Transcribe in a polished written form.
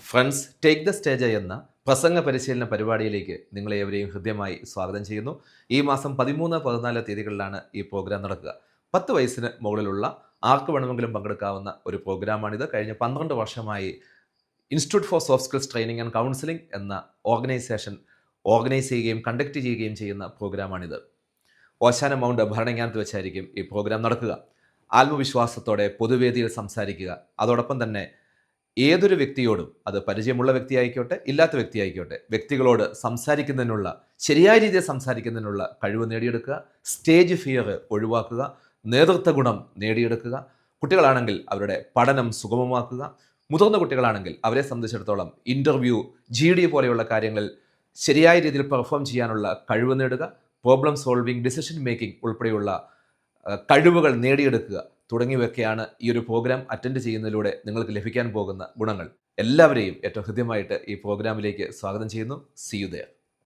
Friends take the stage എന്ന പ്രസംഗ പരിശീലന പരിപാടിയിലേക്ക് നിങ്ങളെ ഏവരെയും ഹൃദ്യമായി സ്വാഗതം ചെയ്യുന്നു. ഈ മാസം 13-14 തീയതികളിലാണ് ഈ പ്രോഗ്രാം നടക്കുക. 10 വയസ്സിന് മുകളിലുള്ള ആർക്ക് വേണമെങ്കിലും പങ്കെടുക്കാവുന്ന ഒരു പ്രോഗ്രാമാണിത്. കഴിഞ്ഞ 12 വർഷമായി institute four soft skills training and counselling എന്ന ഓർഗനൈസേഷൻ ഓർഗനൈസ് ചെയ്യുകയും കണ്ടക്ട് ചെയ്യുകയും ചെയ്യുന്ന പ്രോഗ്രാമാണിത്. ഓശാന മൗണ്ട് ഭരണങ്ങാനത്ത് വെച്ചായിരിക്കും ഈ പ്രോഗ്രാം നടക്കുക. ആത്മവിശ്വാസത്തോടെ പൊതുവേദിയിൽ സംസാരിക്കുക, അതോടൊപ്പം തന്നെ ഏതൊരു വ്യക്തിയോടും, അത് പരിചയമുള്ള വ്യക്തിയായിക്കോട്ടെ ഇല്ലാത്ത വ്യക്തിയായിക്കോട്ടെ, വ്യക്തികളോട് സംസാരിക്കുന്നതിനുള്ള, ശരിയായ രീതിയിൽ സംസാരിക്കുന്നതിനുള്ള കഴിവ് നേടിയെടുക്കുക, സ്റ്റേജ് ഫിയർ ഒഴിവാക്കുക, നേതൃത്വ ഗുണം നേടിയെടുക്കുക, കുട്ടികളാണെങ്കിൽ അവരുടെ പഠനം സുഗമമാക്കുക, മുതിർന്ന കുട്ടികളാണെങ്കിൽ അവരെ സംബന്ധിച്ചിടത്തോളം ഇൻ്റർവ്യൂ, GD പോലെയുള്ള കാര്യങ്ങളിൽ ശരിയായ രീതിയിൽ പെർഫോം ചെയ്യാനുള്ള കഴിവ് നേടുക, പ്രോബ്ലം സോൾവിങ്, ഡിസിഷൻ മേക്കിംഗ് ഉൾപ്പെടെയുള്ള കഴിവുകൾ നേടിയെടുക്കുക തുടങ്ങിയവയൊക്കെയാണ് ഈ ഒരു പ്രോഗ്രാം അറ്റൻഡ് ചെയ്യുന്നതിലൂടെ നിങ്ങൾക്ക് ലഭിക്കാൻ പോകുന്ന ഗുണങ്ങൾ. എല്ലാവരെയും ഏറ്റവും ഹൃദ്യമായിട്ട് ഈ പ്രോഗ്രാമിലേക്ക് സ്വാഗതം ചെയ്യുന്നു. See you there.